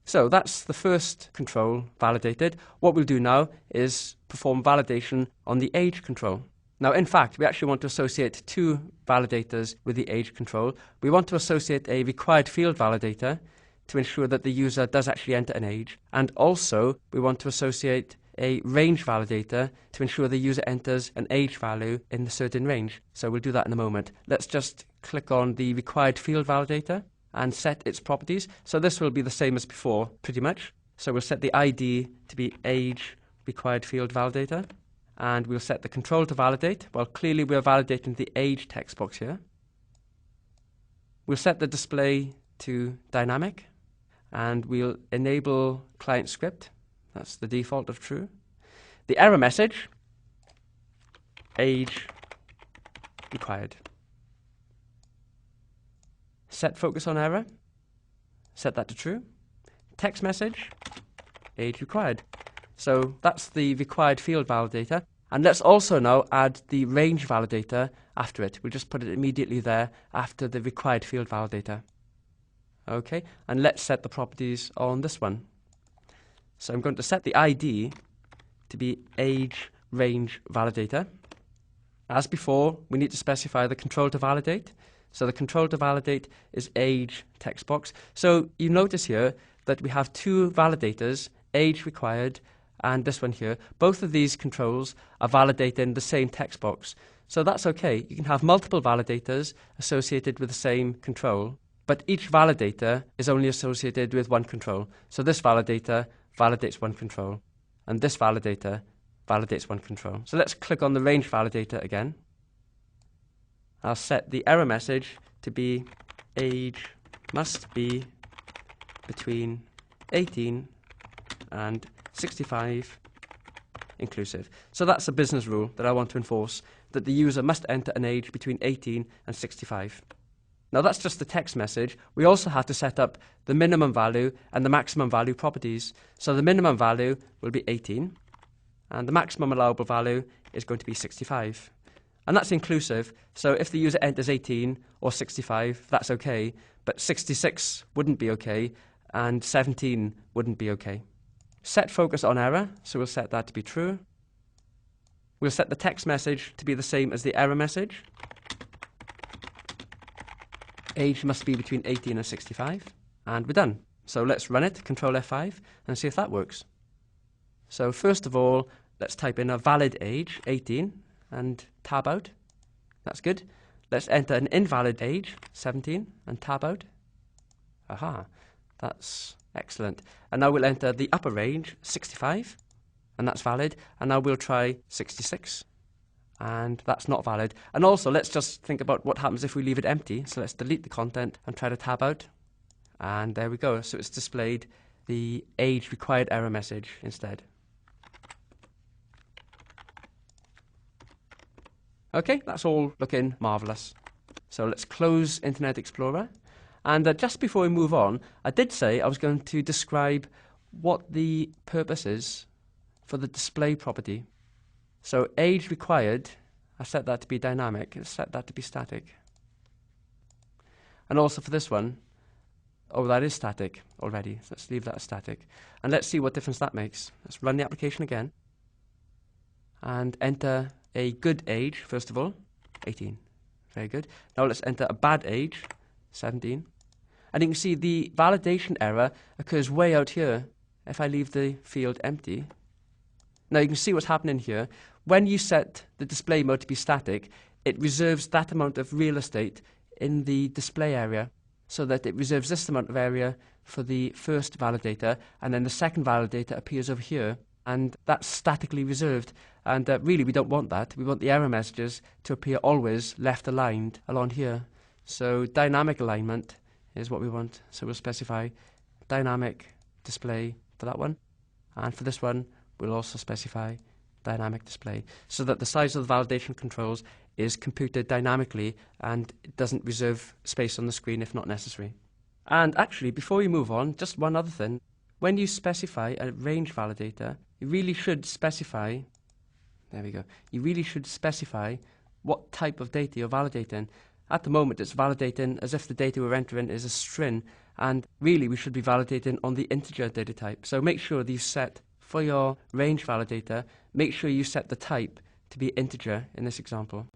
So that's the first control validated. What we'll do now is perform validation on the age control. Now, in fact, we actually want to associate two validators with the age control. We want to associate a required field validator to ensure that the user does actually enter an age. And also, we want to associate a range validator to ensure the user enters an age value in a certain range. So we'll do that in a moment. Let's just click on the required field validator and set its properties. So this will be the same as before, pretty much. So we'll set the ID to be age required field validator. And we'll set the control to validate. Well, clearly we're validating the age text box here. We'll set the display to dynamic. And we'll enable client script. That's the default of true. The error message, age required. Set focus on error. Set that to true. Text message, age required. So that's the required field validator. And let's also now add the range validator after it. We'll just put it immediately there after the required field validator. Okay, and let's set the properties on this one. So I'm going to set the ID to be age range validator. As before, we need to specify the control to validate. So the control to validate is age text box. So you notice here that we have two validators, age required and this one here. Both of these controls are validating the same text box. So that's okay. You can have multiple validators associated with the same control, but each validator is only associated with one control. So this validator validates one control, and this validator validates one control. So let's click on the range validator again. I'll set the error message to be age must be between 18 and 65 inclusive. So that's a business rule that I want to enforce, that the user must enter an age between 18 and 65. Now that's just the text message. We also have to set up the minimum value and the maximum value properties. So the minimum value will be 18 and the maximum allowable value is going to be 65. And that's inclusive, so if the user enters 18 or 65, that's okay, but 66 wouldn't be okay, and 17 wouldn't be okay. Set focus on error, so we'll set that to be true. We'll set the text message to be the same as the error message. Age must be between 18 and 65, and we're done. So let's run it, Control F5, and see if that works. So first of all, let's type in a valid age, 18, and tab out. That's good. Let's enter an invalid age, 17, and tab out. Aha, that's excellent. And now we'll enter the upper range, 65, and that's valid. And now we'll try 66, and that's not valid. And also, let's just think about what happens if we leave it empty. So let's delete the content and try to tab out. And there we go. So it's displayed the age required error message instead. Okay, that's all looking marvellous. So let's close Internet Explorer. And just before we move on, I did say I was going to describe what the purpose is for the display property. So age required, I set that to be dynamic. Let's set that to be static. And also for this one, oh, that is static already. So let's leave that as static. And let's see what difference that makes. Let's run the application again. And enter a good age, first of all, 18. Very good. Now let's enter a bad age, 17. And you can see the validation error occurs way out here if I leave the field empty. Now you can see what's happening here. When you set the display mode to be static, it reserves that amount of real estate in the display area, so that it reserves this amount of area for the first validator, and then the second validator appears over here. And that's statically reserved. And really, we don't want that. We want the error messages to appear always left aligned along here. So dynamic alignment is what we want. So we'll specify dynamic display for that one. And for this one, we'll also specify dynamic display, so that the size of the validation controls is computed dynamically and it doesn't reserve space on the screen if not necessary. And actually, before we move on, just one other thing. When you specify a range validator, you really should specify, there we go, you really should specify what type of data you're validating. At the moment, it's validating as if the data we're entering is a string, and really we should be validating on the integer data type. So make sure that you set, for your range validator, make sure you set the type to be integer in this example.